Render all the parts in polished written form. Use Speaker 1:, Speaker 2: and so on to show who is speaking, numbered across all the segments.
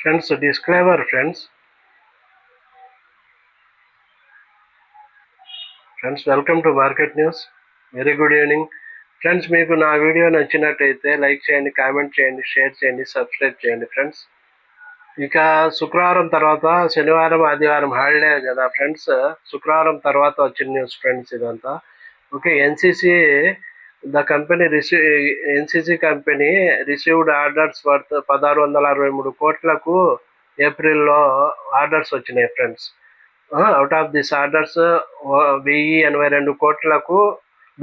Speaker 1: Friends, disclaimer friends. Friends, welcome to Market News. Very good evening. Friends, మీకు నా video నచ్చినట్టయితే like చేయండి, comment చేయండి, షేర్ చేయండి, సబ్స్క్రైబ్ చేయండి ఫ్రెండ్స్. ఇక శుక్రవారం తర్వాత శనివారం ఆదివారం హాలిడే కదా ఫ్రెండ్స్. శుక్రవారం తర్వాత వచ్చిన న్యూస్ ఫ్రెండ్స్ ఇదంతా. Okay, NCC company received orders worth 1663 కోట్లకు ఏప్రిల్లో ఆర్డర్స్ వచ్చినాయి friends. Out of this orders 1082 కోట్లకు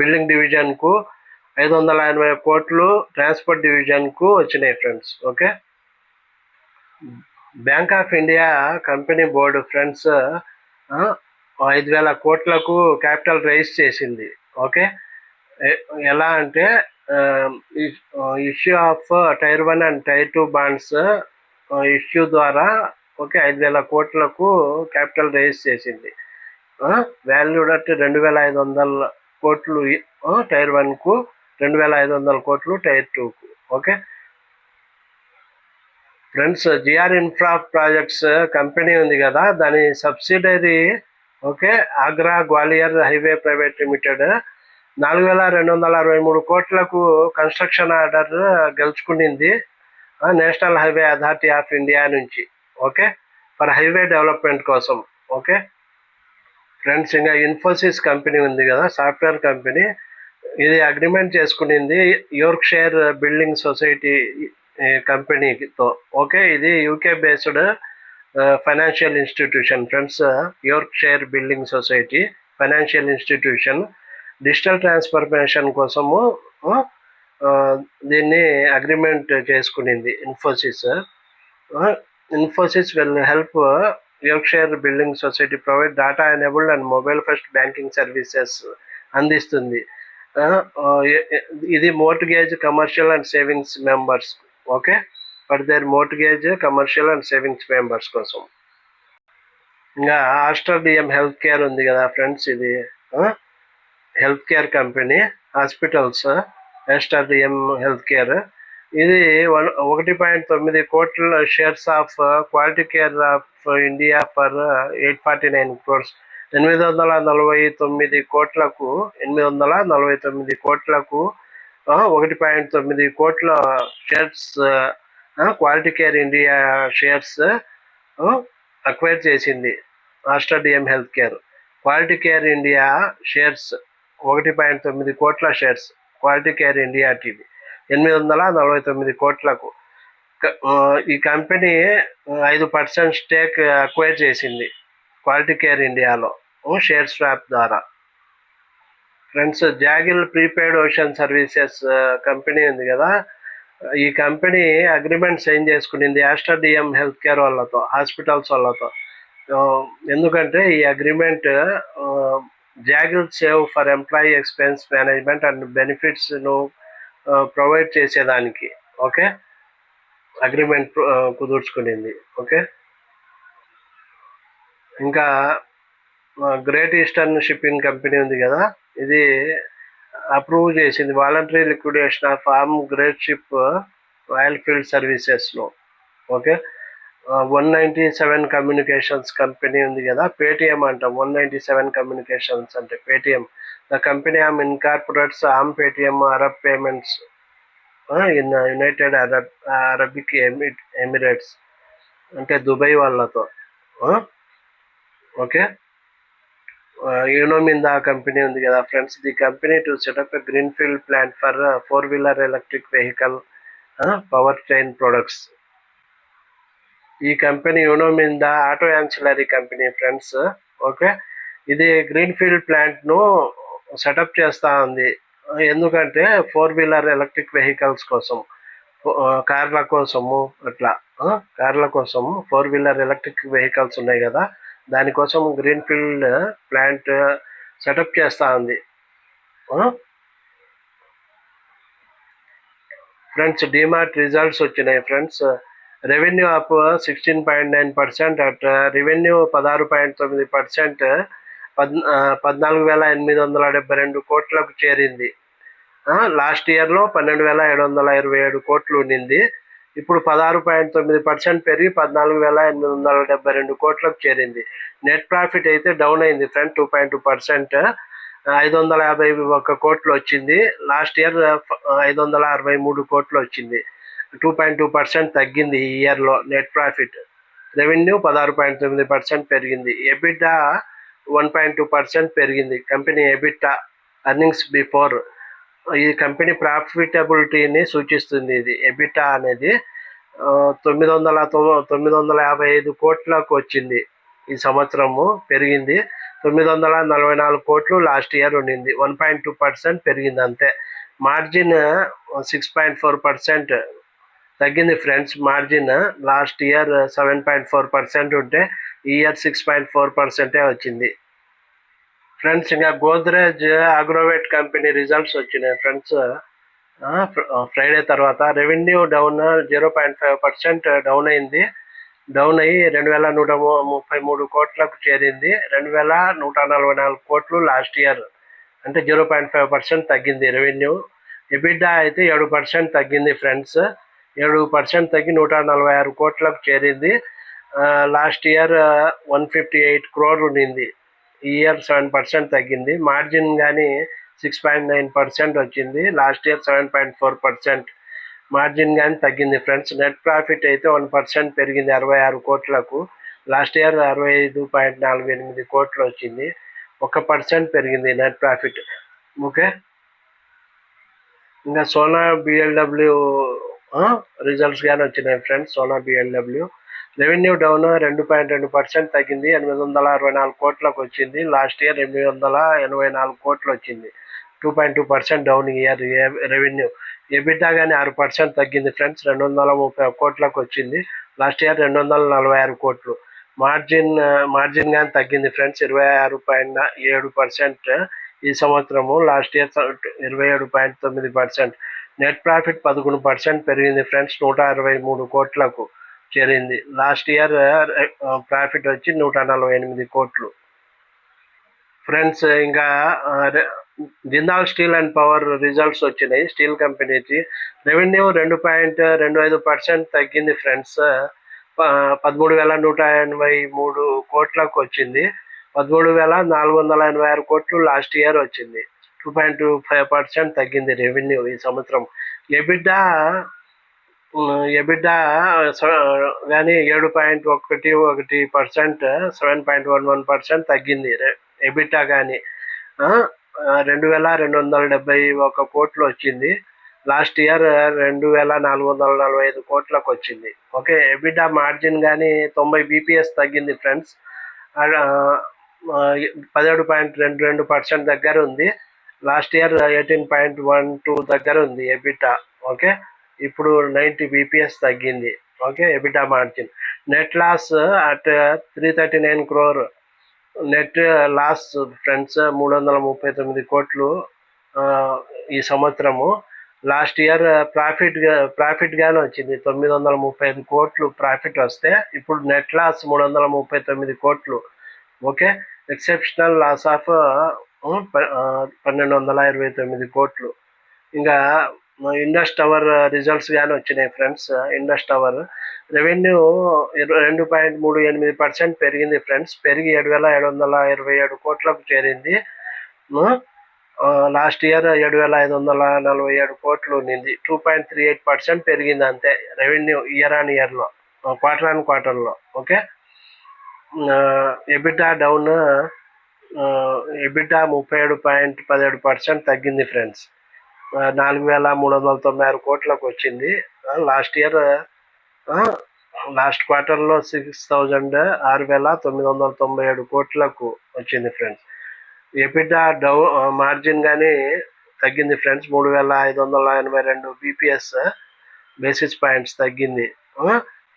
Speaker 1: బిల్డింగ్ డివిజన్కు, 580 కోట్లు ట్రాన్స్పోర్ట్ డివిజన్కు వచ్చినాయి friends. Okay, Bank of India company board friends 5000 కోట్లకు క్యాపిటల్ రైజ్ చేసింది. ఓకే, ఎలా అంటే issue of tier 1 and tier 2 bonds issue ద్వారా 5000 కోట్లకు క్యాపిటల్ రైజ్ చేసింది. వాల్యూడ్ అట్ 2500 కోట్లు టైర్ 1కు, 2500 కోట్లు టైర్ 2కు. Okay friends, GR infra projects company ఉంది కదా, దాని subsidiary Agra Gwalior highway private limited 4263 కోట్లకు కన్స్ట్రక్షన్ ఆర్డర్ గెలుచుకునింది national highway authority of India నుంచి. ఓకే, ఫర్ హైవే డెవలప్మెంట్ కోసం. ఓకే ఫ్రెండ్స్, ఇంకా ఇన్ఫోసిస్ కంపెనీ ఉంది కదా, సాఫ్ట్వేర్ కంపెనీ, ఇది అగ్రిమెంట్ చేసుకునింది యోర్క్ షైర్ బిల్డింగ్ సొసైటీ కంపెనీతో. ఓకే, ఇది UK based financial institution friends. Yorkshire building society financial institution digital transformation కోసము దీన్ని agreement చేసుకునింది Infosys. Infosys will help Yorkshire building society provide data enabled and mobile first banking services అందిస్తుంది. ఇది mortgage commercial and savings members. Okay, for their mortgage commercial and savings members కోసం. ఇంకా Aster DM health care ఉంది కదా friends, ఇది health care company, hospitals, Aster DM health care. ఇది 1.9 కోట్ల shares of quality care of India for 849 crores. 849 కోట్లకు 1.9 కోట్ల shares quality care India shares acquire చేసింది Aster DM health care. Quality care India shares 1.9 కోట్ల shares quality care India TV 849 కోట్లకు. ఈ company 5% stake acquire చేసింది quality care ఇండియాలో share swap ద్వారా. Friends, Zaggle prepaid ocean services company ఉంది కదా, ఈ కంపెనీ అగ్రిమెంట్ సైన్ చేసుకునింది ఆస్టర్ డిఎం హెల్త్ కేర్ వాళ్ళతో, హాస్పిటల్స్ వాళ్ళతో. ఎందుకంటే ఈ agreement Zaggle save for employee expense management and బెనిఫిట్స్ను ప్రొవైడ్ చేసేదానికి ఓకే అగ్రిమెంట్ కుదుర్చుకునింది. ఓకే, ఇంకా గ్రేట్ ఈస్టర్న్ షిప్పింగ్ కంపెనీ ఉంది కదా, ఇది అప్రూవ్ చేసింది voluntary liquidation of arm great ship oil field సర్వీసెస్లో. ఓకే, 197 కమ్యూనికేషన్స్ కంపెనీ ఉంది కదా, పేటిఎం అంటాం. 197 కమ్యూనికేషన్స్ అంటే Paytm. The company incorporates Paytm Arab payments in United Arabic Emirates అంటే దుబాయ్ వాళ్ళతో. ఓకే, యూనోమిందా కంపెనీ ఉంది కదా friends, the company to setup a green field plant for 4-wheeler electric vehicle power train products. ఈ company Uno Minda auto ancillary company friends. Okay, ఇది green field ప్లాంట్ను setup చేస్తూ ఉంది. ఎందుకంటే 4-wheeler ఎలక్ట్రిక్ వెహికల్స్ కోసం, కార్ల కోసము, అట్లా కార్ల కోసము 4-wheeler ఎలక్ట్రిక్ వెహికల్స్ ఉన్నాయి కదా, దానికోసం గ్రీన్ ఫీల్డ్ ప్లాంట్ సెటప్ చేస్తూ ఉంది. ఫ్రెండ్స్, డిమార్ట్ రిజల్ట్స్ వచ్చినాయి friends. Revenue up 16.9%, at revenue 16.9%, 14,872 కోట్లకు చేరింది. లాస్ట్ ఇయర్లో 12,727 కోట్లు ఉండింది. ఇప్పుడు 16.9% పెరిగి 14,872 కోట్లకు చేరింది. నెట్ ప్రాఫిట్ అయితే డౌన్ అయింది ఫ్రెండ్ 2.2%. 551 కోట్లు వచ్చింది. లాస్ట్ ఇయర్ 563 కోట్లు వచ్చింది. 2.2% తగ్గింది ఈ ఇయర్లో నెట్ ప్రాఫిట్. రెవెన్యూ 16.9% పెరిగింది. ఎబిటా 1.2% పెరిగింది. కంపెనీ ఎబిటా ఎర్నింగ్స్ బిఫోర్ ఈ కంపెనీ ప్రాఫిటబిలిటీని సూచిస్తుంది. ఇది ఎబిటా అనేది 955 కోట్లకు వచ్చింది ఈ సంవత్సరము, పెరిగింది. 944 కోట్లు లాస్ట్ ఇయర్ ఉండింది. 1.2% పెరిగింది అంతే. మార్జిన్ 6.4% తగ్గింది ఫ్రెండ్స్. మార్జిన్ లాస్ట్ ఇయర్ 7.4% ఉంటే ఈ ఇయర్ 6.4% వచ్చింది ఫ్రెండ్స్. ఇంకా గోద్రేజ్ అగ్రోవేట్ కంపెనీ రిజల్ట్స్ వచ్చినాయి ఫ్రెండ్స్ ఫ్రైడే తర్వాత. రెవెన్యూ డౌన్ 0.5% డౌన్ అయింది. డౌన్ అయ్యి 2,133 కోట్లకు చేరింది. 2,144 కోట్లు లాస్ట్ ఇయర్, అంటే 0.5% తగ్గింది రెవెన్యూ. ఎబిటా అయితే 7% తగ్గింది ఫ్రెండ్స్. 7% తగ్గి 146 కోట్లకు చేరింది. లాస్ట్ ఇయర్ 158 crore ఉండింది. ఈ ఇయర్ 7% తగ్గింది. మార్జిన్ కానీ 6.9% వచ్చింది. Last year 7.4%. మార్జిన్ కానీ తగ్గింది ఫ్రెండ్స్. నెట్ ప్రాఫిట్ అయితే 1% పెరిగింది 66 కోట్లకు. లాస్ట్ ఇయర్ 65.48 కోట్లు వచ్చింది. 1% పెరిగింది నెట్ ప్రాఫిట్. ఓకే. ఇంకా సోనా బిఎల్డబ్ల్యూ రిజల్ట్స్ కానీ వచ్చినాయి friends. Sona BLW revenue down 2.2% తగ్గింది. 864 కోట్లకు వచ్చింది. లాస్ట్ ఇయర్ 884 కోట్లు వచ్చింది. 2.2% డౌన్ ఇయర్ రెవెన్యూ. ఎబిటా కానీ 6% తగ్గింది ఫ్రెండ్స్. 230 కోట్లకు వచ్చింది. లాస్ట్ ఇయర్ 246 కోట్లు. మార్జిన్ కానీ తగ్గింది ఫ్రెండ్స్. 26.7% ఈ సంవత్సరము. Last year 27.9%. నెట్ ప్రాఫిట్ 11% పెరిగింది ఫ్రెండ్స్. 163 కోట్లకు చేరింది. లాస్ట్ ఇయర్ ప్రాఫిట్ వచ్చి 148 కోట్లు ఫ్రెండ్స్. ఇంకా Jindal steel and power results వచ్చినాయి. స్టీల్ కంపెనీకి రెవెన్యూ 2.25% తగ్గింది ఫ్రెండ్స్. 13,183 కోట్లకు వచ్చింది. 13,486 కోట్లు లాస్ట్ ఇయర్ వచ్చింది. 2.25% తగ్గింది రెవెన్యూ ఈ సంవత్సరం. ఎబిటా కానీ 7.11%, 7.11% తగ్గింది ఎబిటా కానీ. 2,271 కోట్లు వచ్చింది. లాస్ట్ ఇయర్ 2,445 కోట్లకు వచ్చింది. ఓకే. ఎబిటా మార్జిన్ కానీ 90 bps తగ్గింది ఫ్రెండ్స్. 17.22% దగ్గర ఉంది. లాస్ట్ ఇయర్ 18.12 దగ్గర ఉంది ఎబిటా. ఓకే. ఇప్పుడు 90 bps తగ్గింది. Okay. EBITA margin. Net loss at 339 crore. Net loss friends 339 కోట్లు ఈ సంవత్సరము. లాస్ట్ ఇయర్ ప్రాఫిట్ గానే వచ్చింది. 935 కోట్లు ప్రాఫిట్ వస్తే ఇప్పుడు నెట్ లాస్ 339 కోట్లు. ఓకే. ఎక్సెప్షనల్ లాస్ ఆఫ్ 1,229 కోట్లు. ఇంకా ఇండస్ టవర్ రిజల్ట్స్ కానీ వచ్చినాయి ఫ్రెండ్స్. ఇండస్ టవర్ రెవెన్యూ 2.38% పెరిగింది ఫ్రెండ్స్. పెరిగి 7,727 కోట్లకు చేరింది. లాస్ట్ ఇయర్ 7,547 కోట్లు ఉండింది. 2.38% పెరిగింది అంతే రెవెన్యూ ఇయర్ ఆన్ ఇయర్లో, క్వార్టర్ ఆన్ క్వార్టర్లో. ఓకే. ఎబిటా డౌన్, ఎబిటా 37.17% తగ్గింది ఫ్రెండ్స్. 4,396 కోట్లకు వచ్చింది. లాస్ట్ ఇయర్ లాస్ట్ క్వార్టర్లో 6,997 కోట్లకు వచ్చింది ఫ్రెండ్స్. ఎబిటా మార్జిన్ కానీ తగ్గింది ఫ్రెండ్స్. 3,582 bps బేసిస్ పాయింట్స్ తగ్గింది.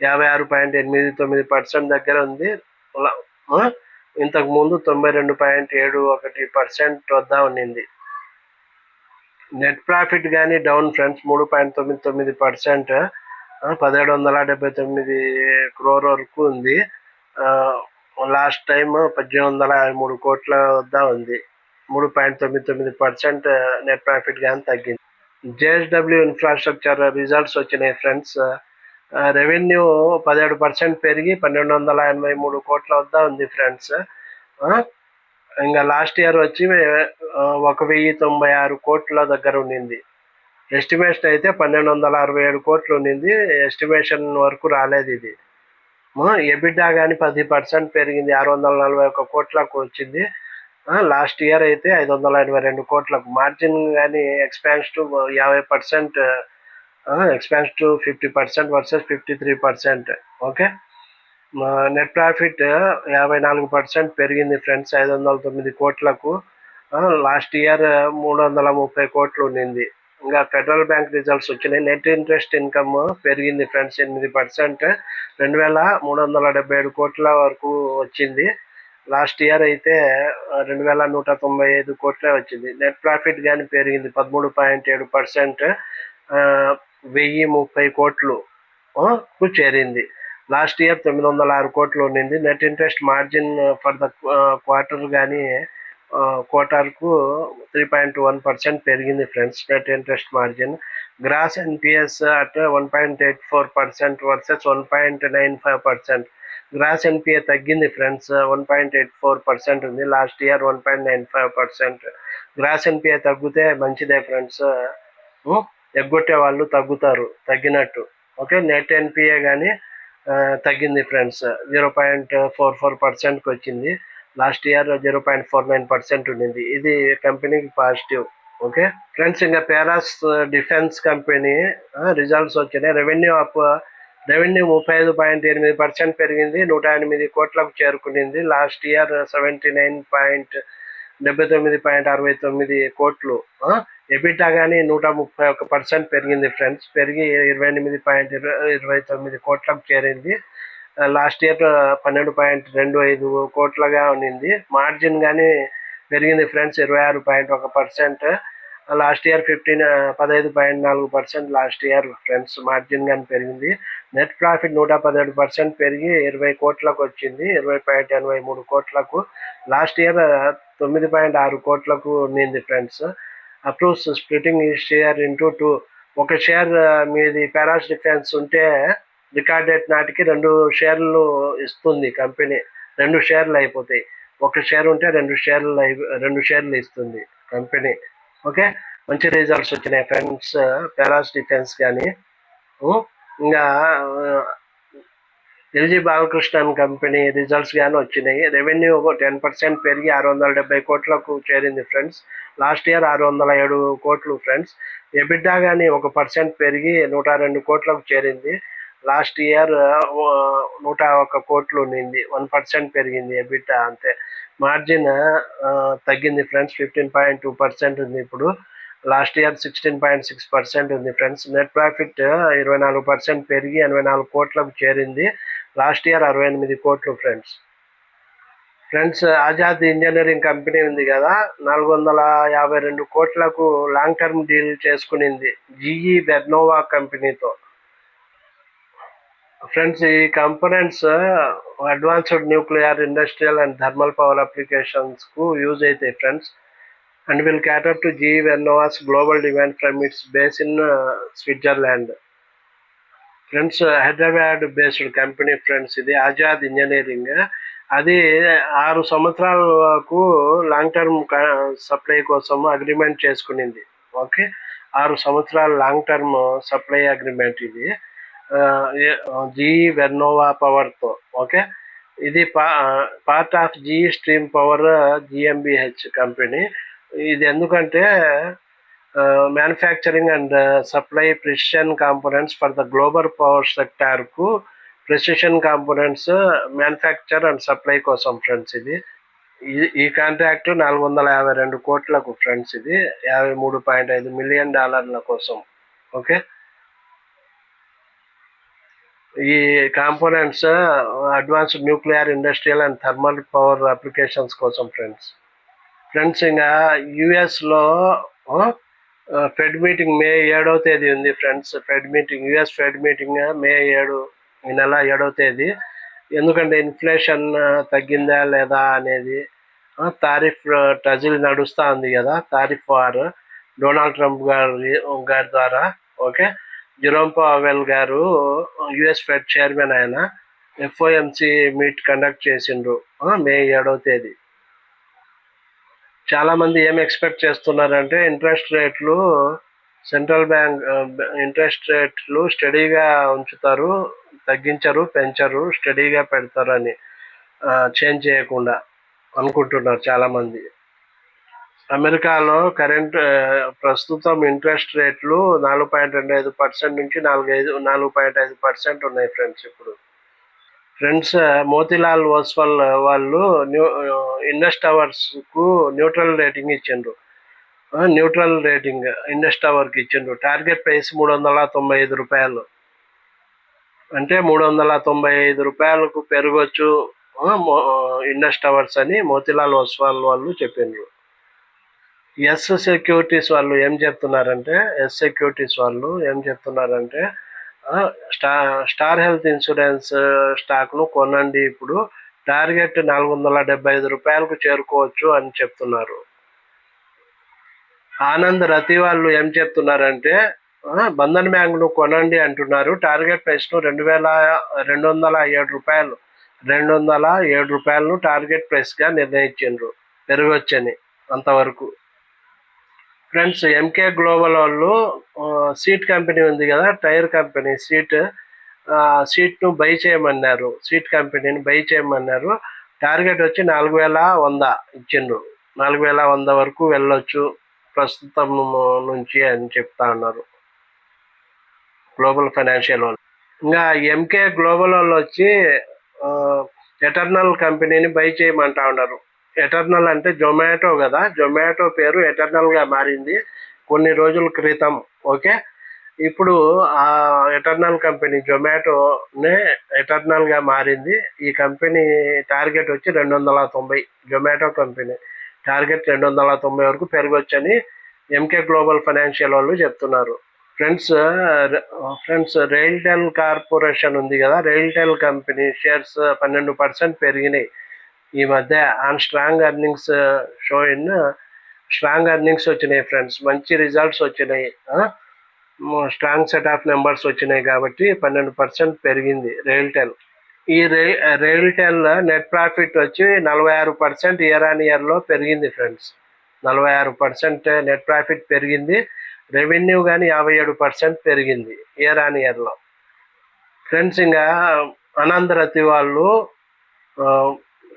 Speaker 1: 56.89% దగ్గర ఉంది. ఇంతకు ముందు 92.71% వద్ద ఉండింది. నెట్ ప్రాఫిట్ కానీ డౌన్ ఫ్రెండ్స్. 3.99%, 1,779 crore వరకు ఉంది. లాస్ట్ టైం 1,853 కోట్ల వద్ద ఉంది. 3.99% నెట్ ప్రాఫిట్ కానీ తగ్గింది. జేఎస్డబ్ల్యూ ఇన్ఫ్రాస్ట్రక్చర్ రిజల్ట్స్ వచ్చినాయి ఫ్రెండ్స్. రెవెన్యూ 17% పెరిగి 1283 కోట్ల వద్ద ఉంది ఫ్రెండ్స్. ఇంకా లాస్ట్ ఇయర్ వచ్చి 1096 కోట్ల దగ్గర ఉండింది. ఎస్టిమేషన్ అయితే 1267 కోట్లు ఉండింది. ఎస్టిమేషన్ వరకు రాలేదు ఇది. ఎబిటా కానీ 10% పెరిగింది, 641 కోట్లకు వచ్చింది. లాస్ట్ ఇయర్ అయితే 582 కోట్లకు. మార్జిన్ కానీ expanse to 50%, expanse to 50% versus 53%. Okay. Net profit 54% పెరిగింది ఫ్రెండ్స్, 509 కోట్లకు. లాస్ట్ ఇయర్ 330 కోట్లు ఉండింది. ఇంకా ఫెడరల్ బ్యాంక్ రిజల్ట్స్ వచ్చినాయి. నెట్ ఇంట్రెస్ట్ ఇన్కమ్ పెరిగింది ఫ్రెండ్స్ 8%, 2377 కోట్ల వరకు వచ్చింది. లాస్ట్ ఇయర్ అయితే 2195 కోట్లే వచ్చింది. నెట్ ప్రాఫిట్ కానీ పెరిగింది 13.7%, 1030 కోట్లు చేరింది. లాస్ట్ ఇయర్ 906 కోట్లు ఉండింది. Net interest margin for the quarter కానీ క్వార్టర్కు 3.1% పెరిగింది friends net interest margin. Gross NPS at 1.84% versus 1.95%. Gross NPA తగ్గింది ఫ్రెండ్స్, 1.84% ఉంది. Last year 1.95%. గ్రాస్ ఎన్పిఏ తగ్గితే మంచిదే ఫ్రెండ్స్, ఎగ్గొట్టే వాళ్ళు తగ్గినట్టు. ఓకే. నెట్ ఎన్పిఏ కానీ తగ్గింది ఫ్రెండ్స్, 0.44%కి వచ్చింది. లాస్ట్ ఇయర్ 0.49% ఉండింది. ఇది కంపెనీకి పాజిటివ్. Okay friends. ఇంకా పేరాస్ డిఫెన్స్ కంపెనీ రిజల్ట్స్ వచ్చినాయి. రెవెన్యూ 35.8% పెరిగింది, 108 కోట్లకు చేరుకునింది. లాస్ట్ ఇయర్ 79.69 కోట్లు. ఎబిటా కానీ 131% పెరిగింది ఫ్రెండ్స్, పెరిగి 28.29 కోట్లకు చేరింది. లాస్ట్ ఇయర్ 12.25 కోట్లుగా ఉన్నింది. మార్జిన్ కానీ పెరిగింది friends, 26.1%. Last year 15.4% last year friends margin కానీ పెరిగింది. నెట్ ప్రాఫిట్ 117% పెరిగి 20 కోట్లకు వచ్చింది, 20.83 కోట్లకు. లాస్ట్ ఇయర్ 9.6 కోట్లకు ఉన్నింది ఫ్రెండ్స్. అప్రూవ్స్ స్ప్లిటింగ్ ఈ షేర్ ఇంటూ 2. ఒక షేర్ మీది పారాస్ డిఫెన్స్ ఉంటే రికార్డ్ డేట్ నాటికి 2 షేర్లు ఇస్తుంది కంపెనీ. 2 షేర్లు అయిపోతాయి. ఒక షేర్ ఉంటే 2 షేర్లు ఇస్తుంది కంపెనీ. ఓకే. మంచి రిజల్ట్స్ వచ్చినాయి ఫ్రెండ్స్ పారాస్ డిఫెన్స్ కానీ. ఇంకా ఎల్జీ బాలకృష్ణన్ కంపెనీ రిజల్ట్స్ కానీ వచ్చినాయి. రెవెన్యూ 10% పెరిగి 670 కోట్లకు చేరింది ఫ్రెండ్స్. లాస్ట్ ఇయర్ 607 కోట్లు ఫ్రెండ్స్. ఎబిటా కానీ 1% పెరిగి 102 కోట్లకు చేరింది. లాస్ట్ ఇయర్ 101 కోట్లు ఉండింది, 1% పెరిగింది ఎబిటా అంతే. మార్జిన్ తగ్గింది ఫ్రెండ్స్, 15.2% ఉంది ఇప్పుడు. లాస్ట్ ఇయర్ 16.6% ఉంది ఫ్రెండ్స్. నెట్ ప్రాఫిట్ 24% పెరిగి 84 కోట్లకు చేరింది. లాస్ట్ ఇయర్ 68 కోట్లు ఫ్రెండ్స్. ఆజాద్ ఇంజనీరింగ్ కంపెనీ ఉంది కదా, 452 కోట్లకు లాంగ్ టర్మ్ డీల్ చేసుకునింది జీఈ వెర్నోవా కంపెనీతో. ఫ్రెండ్స్, ఈ components advanced nuclear, industrial and thermal power అప్లికేషన్స్కు యూజ్ అవుతాయి friends, and will cater to GE Vernova's global demand from its base in Switzerland. Friends, Hyderabad based company friends ఇది Azad engineering. అది 6 సంవత్సరాలకు long term supply కోసం agreement చేసుకునింది. Okay. 6 సంవత్సరాల long term supply agreement ఇది GE Vernova పవర్తో. Okay. ఇది part of GE stream power జిఎంబిహెచ్ కంపెనీ. ఇది ఎందుకంటే manufacturing and supply precision components for the global power సెక్టార్కు precision components manufacture and supply కోసం ఫ్రెండ్స్ ఇది. ఈ కాంట్రాక్ట్ 452 కోట్లకు ఫ్రెండ్స్, ఇది $53.5 మిలియన్ కోసం. ఓకే. ఈ components advanced nuclear, industrial and thermal power applications కోసం ఫ్రెండ్స్. ఇంకా యుఎస్లో ఫెడ్ మీటింగ్ మే 7వ తేదీ ఉంది ఫ్రెండ్స్. యుఎస్ ఫెడ్ మీటింగ్ మే 7, ఈ నెల 7వ తేదీ. ఎందుకంటే ఇన్ఫ్లేషన్ తగ్గిందా లేదా అనేది, తారిఫ్ టజిల్ నడుస్తూ ఉంది కదా, తారిఫ్ వార్ డొనాల్డ్ ట్రంప్ గారి ద్వారా. ఓకే. జెరోమ్ పావెల్ గారు యుఎస్ ఫెడ్ చైర్మన్, ఆయన ఎఫ్ఓఎంసి మీట్ కండక్ట్ చేసిండ్రు మే 7వ తేదీ. చాలామంది ఏం ఎక్స్పెక్ట్ చేస్తున్నారంటే ఇంట్రెస్ట్ రేట్లు, సెంట్రల్ బ్యాంక్ ఇంట్రెస్ట్ రేట్లు స్టడీగా ఉంచుతారు, తగ్గించరు, పెంచరు, స్టడీగా పెడతారని, చేంజ్ చేయకుండా అనుకుంటున్నారు చాలామంది. అమెరికాలో ప్రస్తుతం ఇంట్రెస్ట్ రేట్లు 4.25% నుంచి 4.5% ఉన్నాయి ఫ్రెండ్స్ ఇప్పుడు. ఫ్రెండ్స్, మోతీలాల్ ఓస్వాల్ వాళ్ళు ఇండస్ టవర్స్కు న్యూట్రల్ రేటింగ్ ఇచ్చిండ్రు. న్యూట్రల్ రేటింగ్ ఇండస్ టవర్కి ఇచ్చిండ్రు. టార్గెట్ ప్రైస్ రూ. 395. అంటే రూ. 395 పెరగొచ్చు ఇండస్ టవర్స్ అని మోతీలాల్ ఓస్వాల్ వాళ్ళు చెప్పిండ్రు. ఎస్ సెక్యూరిటీస్ వాళ్ళు ఏం చెప్తున్నారంటే స్టార్ హెల్త్ ఇన్సూరెన్స్ స్టాక్ను కొనండి, ఇప్పుడు టార్గెట్ రూ. 475 చేరుకోవచ్చు అని చెప్తున్నారు. ఆనంద్ రతి వాళ్ళు ఏం చెప్తున్నారంటే బంధన్ బ్యాంక్ను కొనండి అంటున్నారు, టార్గెట్ ప్రైస్ను రూ. 207 టార్గెట్ ప్రైస్గా నిర్ణయించిండ్రు, పెరగొచ్చని అంతవరకు. ఫ్రెండ్స్, ఎంకే గ్లోబల్ వాళ్ళు సీట్ కంపెనీ ఉంది కదా, టైర్ కంపెనీ, సీట్ను బై చేయమన్నారు, సీట్ కంపెనీని బై చేయమన్నారు. టార్గెట్ వచ్చి 4100 ఇచ్చిండ్రు. 4100 వరకు వెళ్ళొచ్చు ప్రస్తుతం నుంచి అని చెప్తా ఉన్నారు గ్లోబల్ ఫైనాన్షియల్ వాళ్ళు. ఇంకా ఎంకే గ్లోబల్ వాళ్ళు వచ్చి ఎటర్నల్ కంపెనీని బై చేయమంటా ఉన్నారు. ఎటర్నల్ అంటే జొమాటో కదా, జొమాటో పేరు ఎటర్నల్గా మారింది కొన్ని రోజుల క్రితం. ఓకే, ఇప్పుడు ఆ ఎటర్నల్ కంపెనీ జొమాటోనే ఎటర్నల్గా మారింది. ఈ కంపెనీ టార్గెట్ వచ్చి 290. జొమాటో కంపెనీ టార్గెట్ 290 వరకు పెరగొచ్చని ఎంకే గ్లోబల్ ఫైనాన్షియల్ వాళ్ళు చెప్తున్నారు. ఫ్రెండ్స్, రైల్టెల్ కార్పొరేషన్ ఉంది కదా, రైల్టెల్ కంపెనీ షేర్స్ 12% పెరిగినాయి ఈ మధ్య. On strong earnings strong earnings వచ్చినాయి ఫ్రెండ్స్, మంచి రిజల్ట్స్ వచ్చినాయి, స్ట్రాంగ్ సెట్ ఆఫ్ నెంబర్స్ వచ్చినాయి కాబట్టి 12% పెరిగింది రైల్టెల్. ఈ రైల్టెల్ నెట్ ప్రాఫిట్ వచ్చి 46% ఇయర్ ఆన్ ఇయర్లో పెరిగింది ఫ్రెండ్స్. 46% నెట్ ప్రాఫిట్ పెరిగింది. రెవెన్యూ కానీ 57% పెరిగింది ఇయర్ ఆన్ ఇయర్లో. ఫ్రెండ్స్, ఇంకా ఆనంద్ రతి వాళ్ళు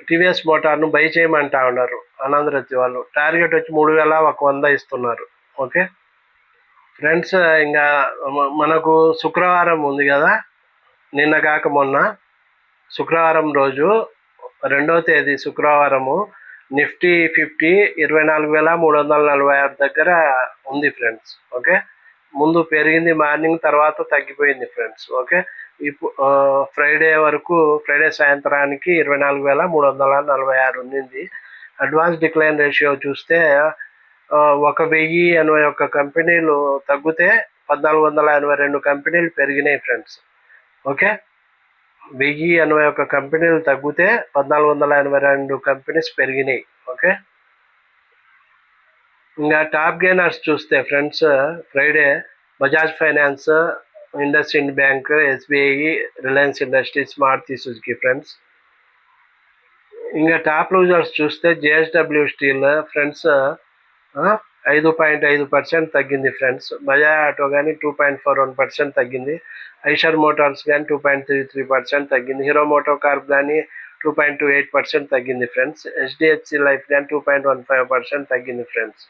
Speaker 1: టీవీఎస్ మోటార్ను బై చేయమంటా ఉన్నారు. ఆనంద్ రతి వాళ్ళు టార్గెట్ వచ్చి 3100 ఇస్తున్నారు. ఓకే ఫ్రెండ్స్, ఇంకా మనకు శుక్రవారం ఉంది కదా, నిన్న కాక మొన్న శుక్రవారం రోజు 2వ తేదీ శుక్రవారము నిఫ్టీ 50 24,346 దగ్గర ఉంది ఫ్రెండ్స్. ఓకే, ముందు పెరిగింది మార్నింగ్, తర్వాత తగ్గిపోయింది ఫ్రెండ్స్. ఓకే, ఇప్పుడు ఫ్రైడే సాయంత్రానికి 24,346 ఉంది. అడ్వాన్స్ డిక్లైన్ రేషియో చూస్తే 1081 కంపెనీలు తగ్గితే 1482 కంపెనీలు పెరిగినాయి ఫ్రెండ్స్. ఓకే, 1081 కంపెనీలు తగ్గితే 1482 కంపెనీస్ పెరిగినాయి. ఓకే, ఇంకా టాప్ గెయినర్స్ చూస్తే friends, Friday Bajaj finance, IndusInd bank, SBI, Reliance industries, Maruti Suzuki friends. ఇంకా టాప్ లూజర్స్ చూస్తే జేఎస్డబ్ల్యూ స్టీల్ ఫ్రెండ్స్ 5.5% తగ్గింది ఫ్రెండ్స్. బజాజ్ ఆటో కానీ 2.41% తగ్గింది. ఐషర్ మోటార్స్ కానీ 2.33% తగ్గింది. హీరో మోటో కార్ప్ కానీ 2.28% తగ్గింది ఫ్రెండ్స్. హెచ్డిఎఫ్సి లైఫ్ కానీ 2.15% తగ్గింది ఫ్రెండ్స్.